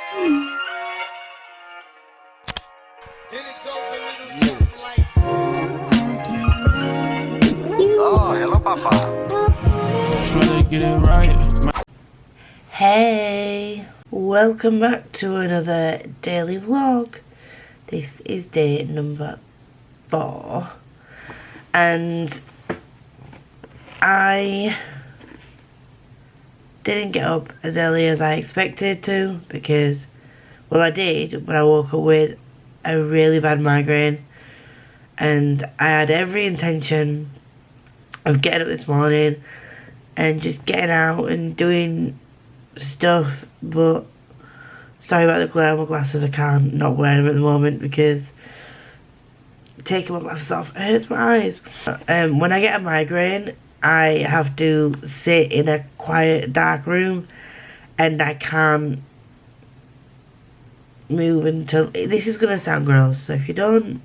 Oh, hello, Papa. Trying to get it right. Hey, welcome back to another daily vlog. This is day number 4, and I didn't get up as early as I expected to because, well, I did, but I woke up with a really bad migraine, and I had every intention of getting up this morning and just getting out and doing stuff, but sorry about the glare on my glasses. I can't not wear them at the moment because taking my glasses off hurts my eyes. When I get a migraine, I have to sit in a quiet, dark room, and I can't move until... This is gonna sound gross, so if you don't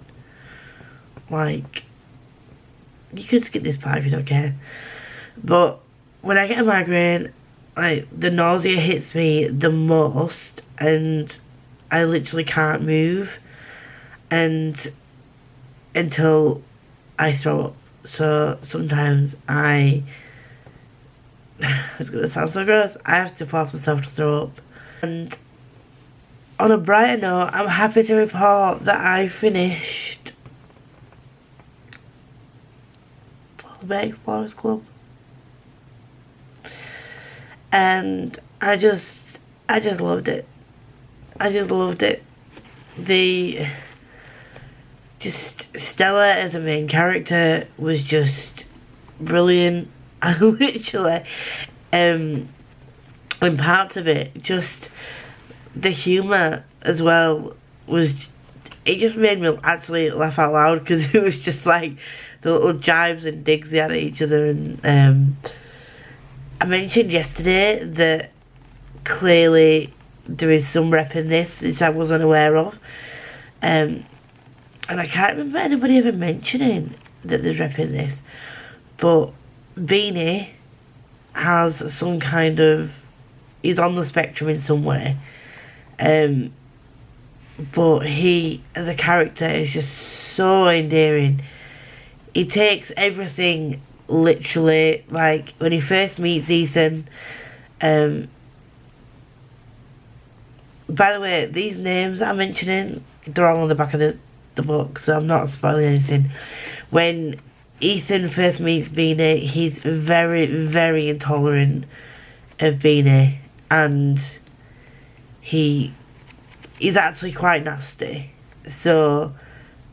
like, you could skip this part if you don't care. But when I get a migraine, like, the nausea hits me the most, and I literally can't move and until I throw up. So sometimes it's gonna sound so gross, I have to force myself to throw up. And on a brighter note, I'm happy to report that I finished Polarthon Club. And I just loved it. I just loved it. Stella as a main character was just brilliant. I literally, in parts of it, just the humour as well was, it just made me actually laugh out loud because it was just like the little jibes and digs they had at each other. And I mentioned yesterday that clearly there is some rep in this I wasn't aware of. And I can't remember anybody ever mentioning that there's rep in this. But Beanie has some kind of... he's on the spectrum in some way. But he, as a character, is just so endearing. He takes everything literally. Like, when he first meets Ethan... by the way, these names I'm mentioning, they're all on the back of the book, so I'm not spoiling anything. When Ethan first meets Beanie, he's very, very intolerant of Beanie, and he's actually quite nasty. So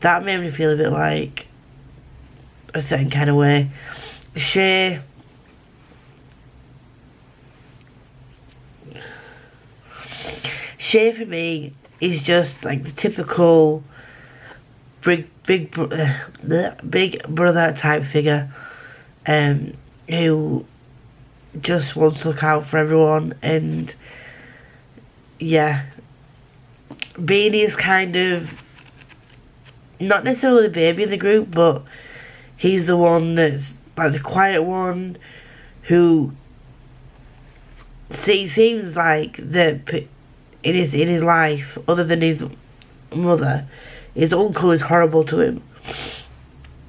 that made me feel a bit like a certain kind of way. Shay for me is just like the typical big brother type figure, who just wants to look out for everyone. And yeah, Beanie is kind of not necessarily the baby in the group, but he's the one that's like the quiet one, who seems like the in his life, other than his mother, his uncle is horrible to him.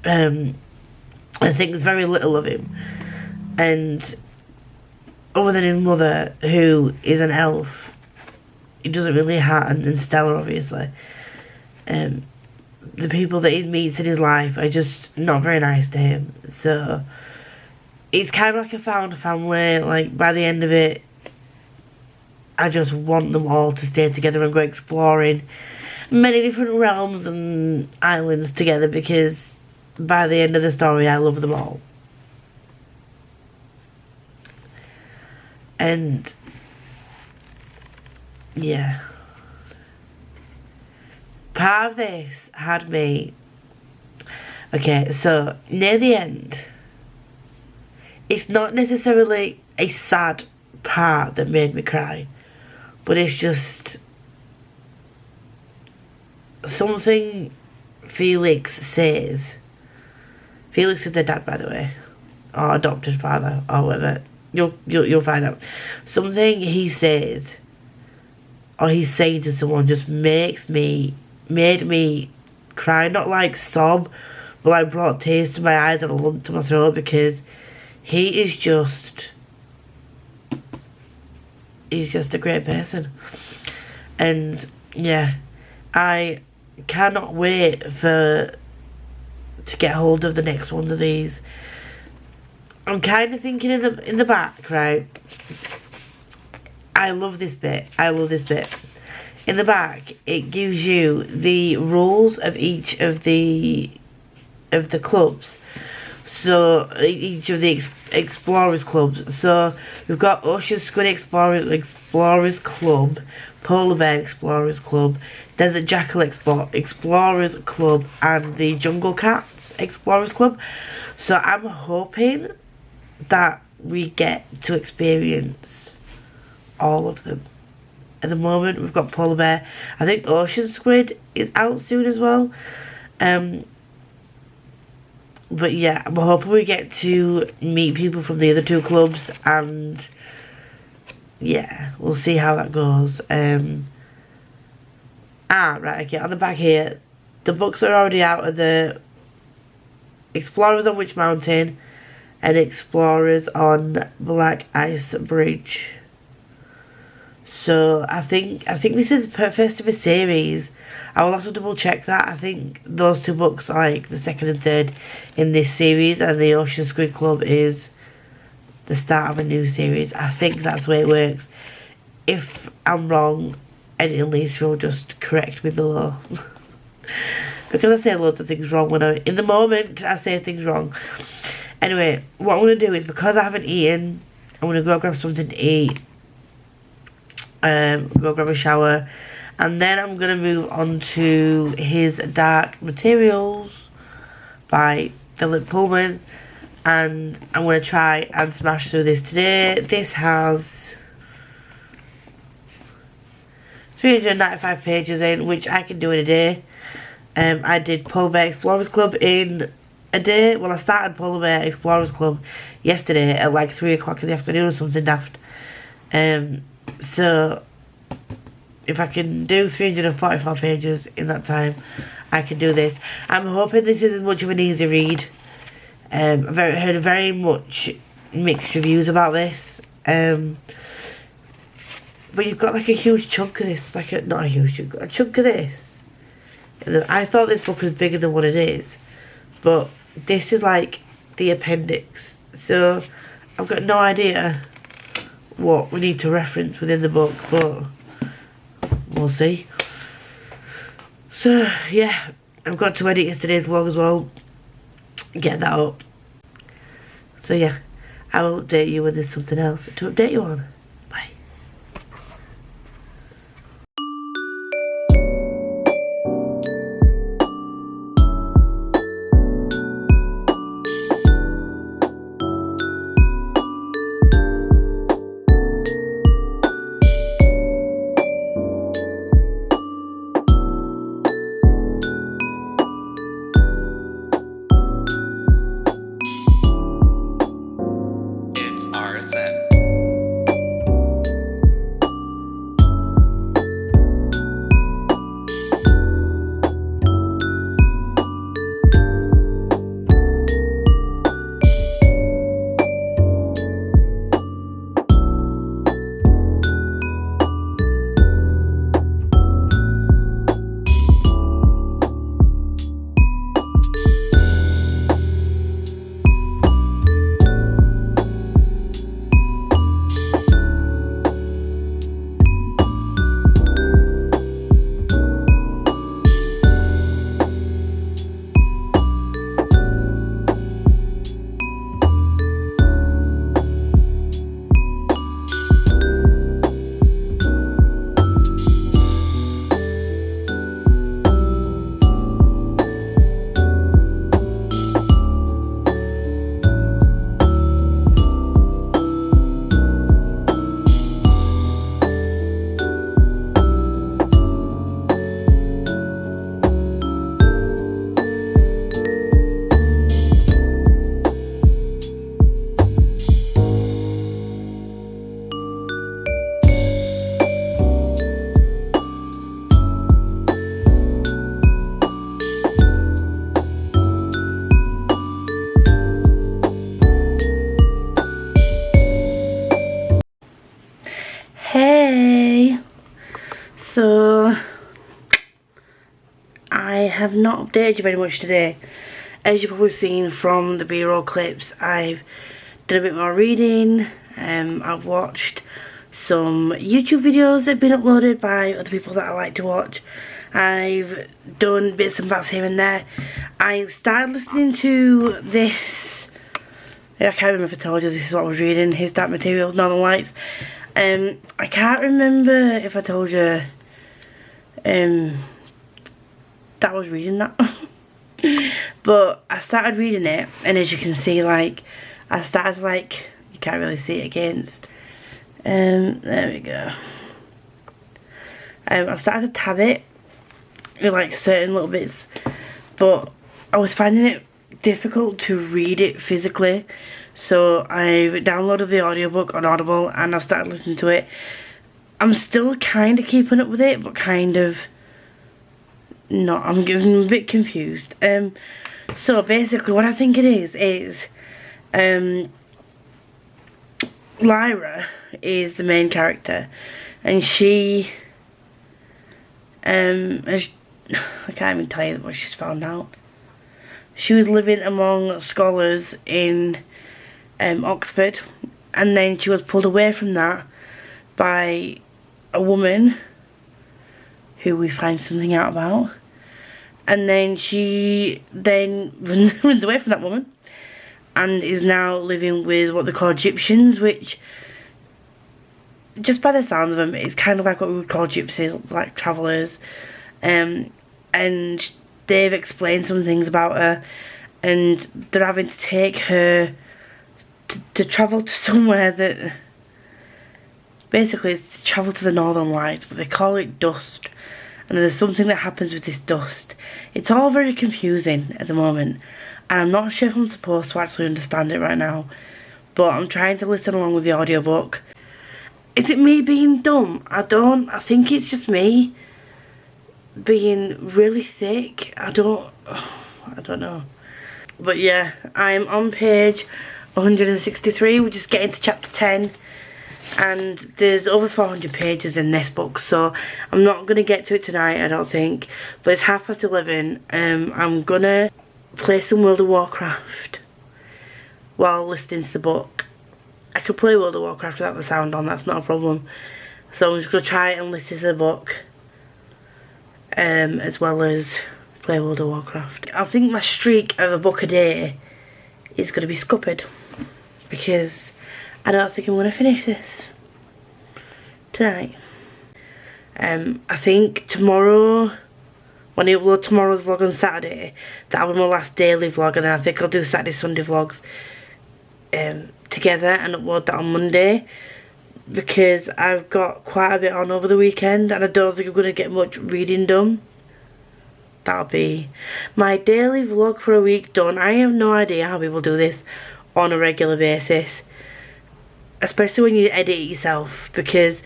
I think there's very little of him, and other than his mother, who is an elf, he doesn't really have, and Stella obviously, the people that he meets in his life are just not very nice to him. So it's kind of like a found family. Like, by the end of it, I just want them all to stay together and go exploring many different realms and islands together, because by the end of the story I love them all. And yeah, part of this had me... Okay, so near the end, it's not necessarily a sad part that made me cry, but it's just something Felix says. Felix is their dad, by the way, or adopted father, or whatever. You'll find out. Something he says or he's saying to someone just made me cry, not like sob, but like brought tears to my eyes and a lump to my throat, because he's just a great person. And yeah, I cannot wait to get hold of the next ones of these. I'm kind of thinking in the back, right? I love this bit. In the back, it gives you the rules of each of the clubs. So each of the explorers clubs. So we've got Ocean Squid Explorers Club, Polar Bear Explorers Club, Desert Jackal Explorers Club, and the Jungle Cats Explorers Club. So I'm hoping that we get to experience all of them. At the moment, we've got Polar Bear. I think Ocean Squid is out soon as well. But yeah, I'm hoping we get to meet people from the other two clubs, and yeah, we'll see how that goes. Right, okay, on the back here, the books are already out of the Explorers on Witch Mountain and Explorers on Black Ice Bridge. So I think this is first of a series. I will have to double check that. I think those two books are like the second and third in this series, and the Ocean Squid Club is the start of a new series. I think that's the way it works. If I'm wrong, Editing Lisa will just correct me below. Because I say loads of things wrong in the moment I say things wrong. Anyway, what I'm going to do is, because I haven't eaten, I'm going to go grab something to eat. Go grab a shower. And then I'm going to move on to his Dark Materials by Philip Pullman. And I'm going to try and smash through this today. This has 395 pages in, which I can do in a day. I did Polar Bear Explorers Club in a day. Well, I started Polar Bear Explorers Club yesterday at like 3 o'clock in the afternoon or something daft. So if I can do 344 pages in that time, I can do this. I'm hoping this isn't much of an easy read. I've heard very much mixed reviews about this. But you've got like a huge chunk of this, not a huge chunk, a chunk of this. And I thought this book was bigger than what it is, but this is like the appendix. So I've got no idea what we need to reference within the book, but we'll see. So yeah, I've got to edit yesterday's vlog as well, get that up. So yeah, I will update you when there's something else to update you on. Bye. It's RSN. Hey! So, I have not updated you very much today. As you've probably seen from the B-roll clips, I've done a bit more reading. I've watched some YouTube videos that have been uploaded by other people that I like to watch. I've done bits and bats here and there. I started listening to this, I can't remember if I told you this is what I was reading, His Dark Materials, Northern Lights. I can't remember if I told you that I was reading that. But I started reading it, and as you can see, like, I started, like, you can't really see it against, there we go. I started to tab it in, like, certain little bits, but I was finding it difficult to read it physically, so I've downloaded the audiobook on Audible, and I've started listening to it. I'm still kind of keeping up with it, but kind of not. I'm getting a bit confused. So basically what I think it is Lyra is the main character, and she I can't even tell you what she's found out. She was living among scholars in Oxford, and then she was pulled away from that by a woman who we find something out about, and then she runs away from that woman and is now living with what they call Egyptians, which, just by the sounds of them, it's kind of like what we would call gypsies, like travellers. And they've explained some things about her, and they're having to take her to travel to somewhere that basically it's to travel to the Northern Lights, but they call it dust, and there's something that happens with this dust. It's all very confusing at the moment, and I'm not sure if I'm supposed to actually understand it right now, but I'm trying to listen along with the audiobook. Is it me being dumb? I think it's just me being really thick. I don't know. But yeah, I'm on page 163. We're just getting to chapter 10, and there's over 400 pages in this book, so I'm not going to get to it tonight, I don't think, but it's 11:30. I'm gonna play some World of Warcraft while listening to the book. I could play World of Warcraft without the sound on, that's not a problem, so I'm just going to try and listen to the book as well as play World of Warcraft. I think my streak of a book a day is going to be scuppered, because I don't think I'm going to finish this tonight. I think tomorrow, when I upload tomorrow's vlog on Saturday, that'll be my last daily vlog, and then I think I'll do Saturday, Sunday vlogs together and upload that on Monday, because I've got quite a bit on over the weekend, and I don't think I'm going to get much reading done. That'll be my daily vlog for a week done. I have no idea how people do this on a regular basis, especially when you edit it yourself, because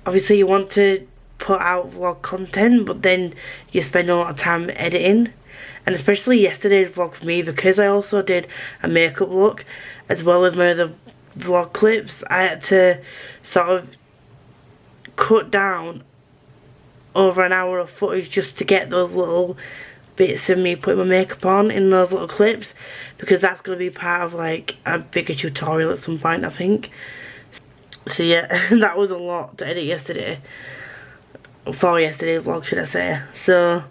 obviously you want to put out vlog content, but then you spend a lot of time editing. And especially yesterday's vlog for me, because I also did a makeup look as well as my other vlog clips, I had to sort of cut down over an hour of footage just to get those little bits of me putting my makeup on in those little clips, because that's going to be part of like a bigger tutorial at some point, I think. So yeah, that was a lot to edit yesterday, for yesterday's vlog should I say. So,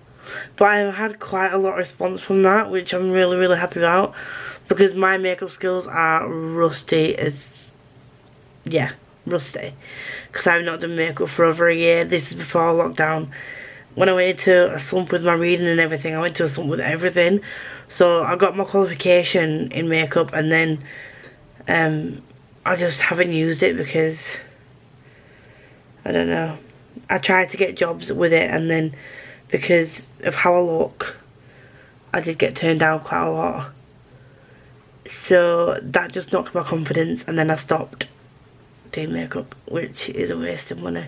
but I had quite a lot of response from that, which I'm really happy about, because my makeup skills are rusty as, yeah, rusty, because I've not done makeup for over a year. This is before lockdown. When I went into a slump with my reading and everything, I went to a slump with everything. So I got my qualification in makeup, and then I just haven't used it because, I don't know, I tried to get jobs with it, and then because of how I look, I did get turned down quite a lot. So that just knocked my confidence, and then I stopped doing makeup, which is a waste of money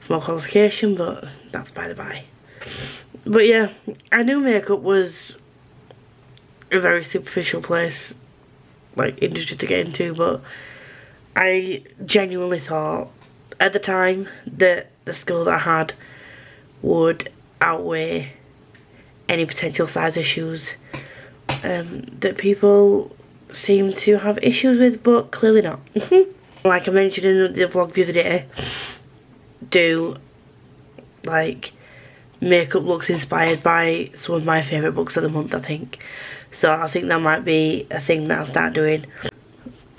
for my qualification, but that's by the by. But yeah, I knew makeup was a very superficial place, like industry to get into, but I genuinely thought at the time, the skill that I had would outweigh any potential size issues that people seem to have issues with, but clearly not. Like I mentioned in the vlog the other day, do like makeup looks inspired by some of my favourite books of the month, I think. So I think that might be a thing that I'll start doing.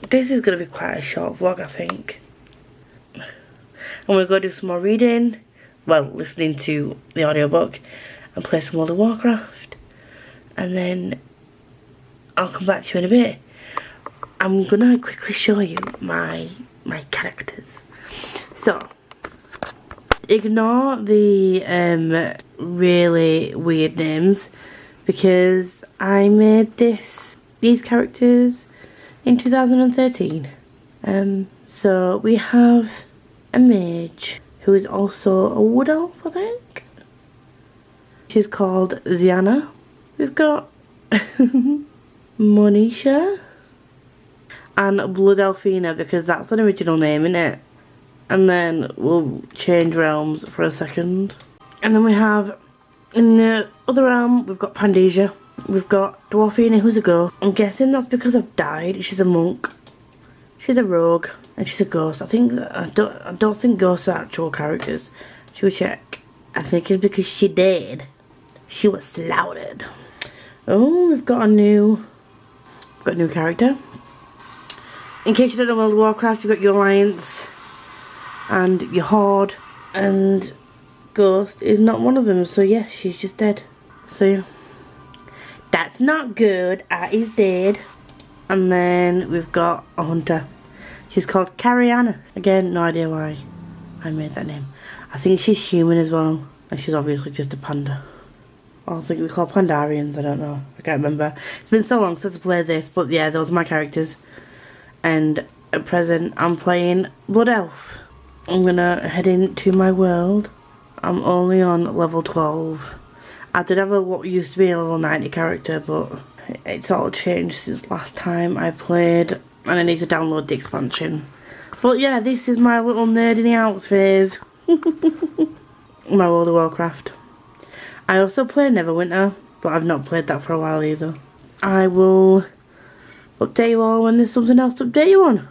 This is going to be quite a short vlog, I think. I'm going to go do some more reading, well, listening to the audiobook, and play some World of Warcraft. And then I'll come back to you in a bit. I'm going to quickly show you my characters. So, ignore the really weird names, because I made these characters in 2013. So we have a mage who is also a wood elf, I think. She's called Ziana. We've got Monisha and Blood Elfina, because that's an original name, innit? And then we'll change realms for a second. And then we have, in the other realm, we've got Pandesia. We've got Dwarfina, who's a ghost. I'm guessing that's because I've died. She's a monk. She's a rogue. And she's a ghost. I don't think ghosts are actual characters. Should we check? I think it's because she died. She was slaughtered. Oh, we've got a new character. In case you don't know World of Warcraft, you've got your Alliance and your Horde, and Ghost is not one of them, so yeah, she's just dead. So yeah, that's not good. Is dead. And then we've got a hunter. She's called Cariana. Again, no idea why I made that name. I think she's human as well, and she's obviously just a panda. I think we call Pandarians, I don't know. I can't remember. It's been so long since I played this, but yeah, those are my characters. And at present, I'm playing Blood Elf. I'm gonna head into my world. I'm only on level 12. I did have what used to be a level 90 character, but it's all changed since last time I played, and I need to download the expansion. But yeah, this is my little nerding out phase. My World of Warcraft. I also play Neverwinter, but I've not played that for a while either. I will update you all when there's something else to update you on.